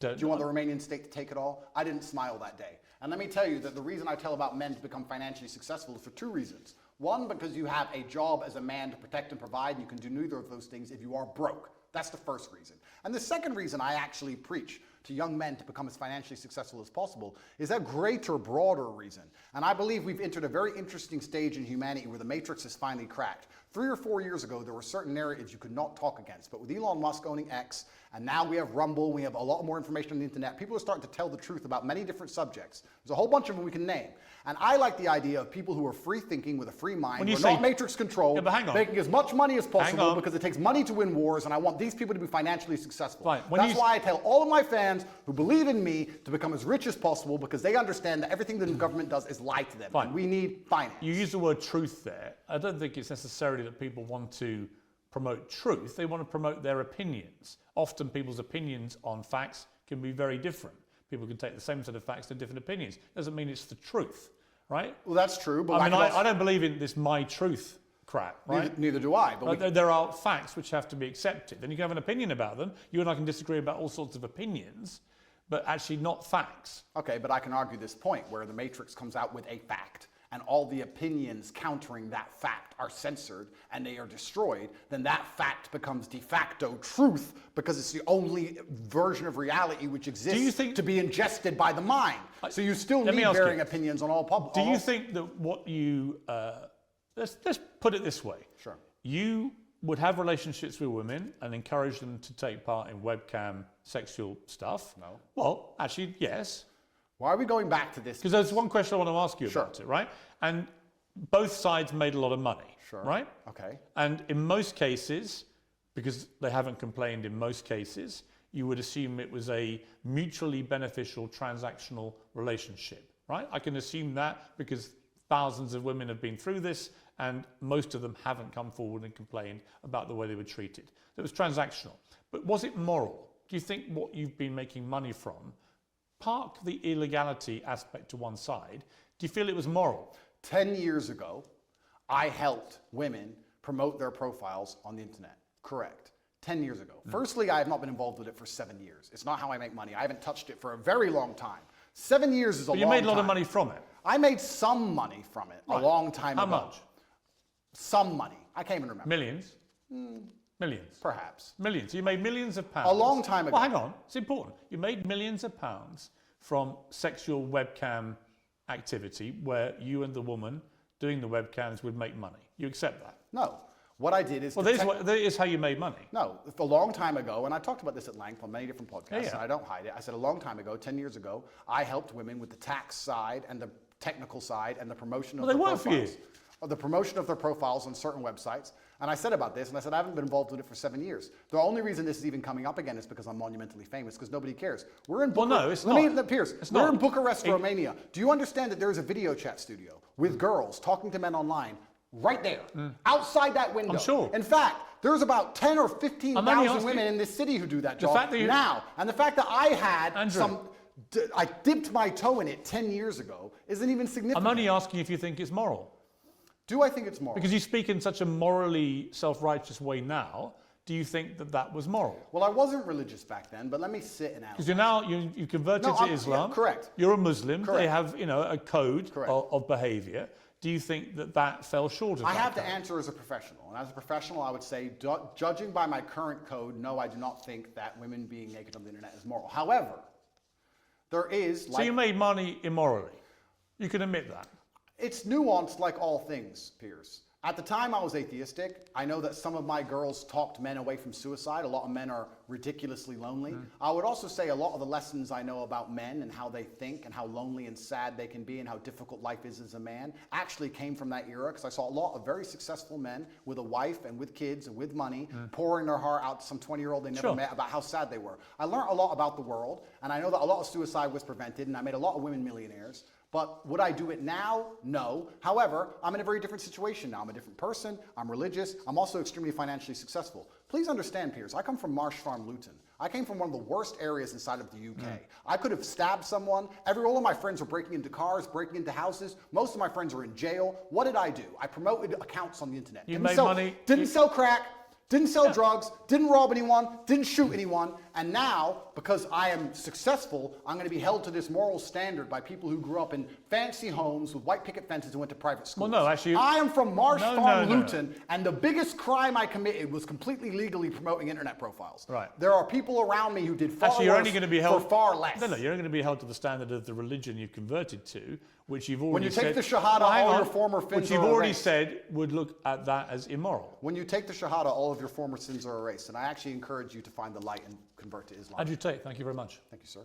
Do you want the Romanian state to take it all? I didn't smile that day. And let me tell you that the reason I tell about men to become financially successful is for two reasons. One, because you have a job as a man to protect and provide, and you can do neither of those things if you are broke. That's the first reason. And the second reason I actually preach to young men to become as financially successful as possible is a greater, broader reason. And I believe we've entered a very interesting stage in humanity where the matrix is finally cracked. 3 or 4 years ago, there were certain narratives you could not talk against. But with Elon Musk owning X, and now we have Rumble, we have a lot more information on the internet, people are starting to tell the truth about many different subjects. There's a whole bunch of them we can name. And I like the idea of people who are free thinking with a free mind, who are not matrix controlled, making as much money as possible because it takes money to win wars, and I want these people to be financially successful. That's why I tell all of my fans who believe in me to become as rich as possible because they understand that everything the government does is lie to them. And we need finance. You use the word truth there. I don't think it's necessarily that people want to promote truth. They want to promote their opinions. Often people's opinions on facts can be very different. People can take the same set of facts to different opinions. Doesn't mean it's the truth, right? Well, that's true. But I don't believe in this my truth crap, right? Neither do I. But there are facts which have to be accepted. Then you can have an opinion about them. You and I can disagree about all sorts of opinions, but actually not facts. Okay, but I can argue this point where the matrix comes out with a fact and all the opinions countering that fact are censored and they are destroyed, then that fact becomes de facto truth because it's the only version of reality which exists to be ingested by the mind. So you still need varying opinions on all public. Do you think that what you, let's put it this way. Sure. You would have relationships with women and encourage them to take part in webcam sexual stuff? No. Well, actually, yes. Why are we going back to this? Because there's one question I want to ask you about it, right? And both sides made a lot of money, right? Okay. And in most cases, because they haven't complained in most cases, you would assume it was a mutually beneficial transactional relationship, right? I can assume that because thousands of women have been through this and most of them haven't come forward and complained about the way they were treated. So it was transactional. But was it moral? Do you think what you've been making money from, park the illegality aspect to one side, do you feel it was moral? 10 years ago, I helped women promote their profiles on the internet. Correct. 10 years ago. Firstly, I have not been involved with it for 7 years. It's not how I make money. I haven't touched it for a very long time. 7 years is a long time. But you made a lot of money from it. I made some money from it a long time ago. How much? Some money. I can't even remember. Millions? Millions. Perhaps. Millions. You made millions of pounds. A long time ago. Well, hang on. It's important. You made millions of pounds from sexual webcam activity where you and the woman doing the webcams would make money. You accept that? No. What I did is... Well, that is how you made money. No. A long time ago, and I talked about this at length on many different podcasts, and I don't hide it. I said a long time ago, 10 years ago, I helped women with the tax side and the technical side and the promotion of their profiles. Well, they work for you. The promotion of their profiles on certain websites. And I said about this, and I said I haven't been involved with it for 7 years. The only reason this is even coming up again is because I'm monumentally famous, because nobody cares. We're in Bucharest. Well, no, it's not. Piers, we're in Bucharest, Romania. Do you understand that there is a video chat studio with girls talking to men online right there, outside that window? I'm sure. In fact, there's about 10 or 15,000 women in this city who do that job now. And the fact that I had I dipped my toe in it 10 years ago isn't even significant. I'm only asking if you think it's moral. Do I think it's moral? Because you speak in such a morally self-righteous way now. Do you think that that was moral? Well, I wasn't religious back then, but let me sit and analyze. Because you're now you converted to Islam. Yeah, correct. You're a Muslim. Correct. They have a code of behaviour. Do you think that that fell short of that? I have to answer as a professional, and as a professional, I would say, judging by my current code, no, I do not think that women being naked on the internet is moral. However, there is. So you made money immorally. You can admit that. It's nuanced like all things, Piers. At the time I was atheistic. I know that some of my girls talked men away from suicide. A lot of men are ridiculously lonely. I would also say a lot of the lessons I know about men and how they think and how lonely and sad they can be and how difficult life is as a man actually came from that era, because I saw a lot of very successful men with a wife and with kids and with money pouring their heart out to some 20-year-old they never met about how sad they were. I learned a lot about the world, and I know that a lot of suicide was prevented, and I made a lot of women millionaires. But would I do it now? No. However, I'm in a very different situation now. I'm a different person. I'm religious. I'm also extremely financially successful. Please understand, Piers, I come from Marsh Farm, Luton. I came from one of the worst areas inside of the UK. I could have stabbed someone. All of my friends were breaking into cars, breaking into houses. Most of my friends are in jail. What did I do? I promoted accounts on the internet. You made money. Didn't sell crack. Didn't sell drugs, didn't rob anyone, didn't shoot anyone, And now, because I am successful, I'm going to be held to this moral standard by people who grew up in fancy homes with white picket fences and went to private schools. Well, no, actually, I am from Marsh No, Farm, no, no. Luton, and the biggest crime I committed was completely legally promoting internet profiles. Right. There are people around me who did far Actually, you're worse only going to be held for far less. No, you're only going to be held to the standard of the religion you've converted to, which you've already When you take said. the Shahada, hang all on, your former sins which you've are already erased. said would look at that as immoral. When you take the Shahada, all of your former sins are erased. And I actually encourage you to find the light and convert to Islam. Andrew Tate, thank you very much. Thank you, sir.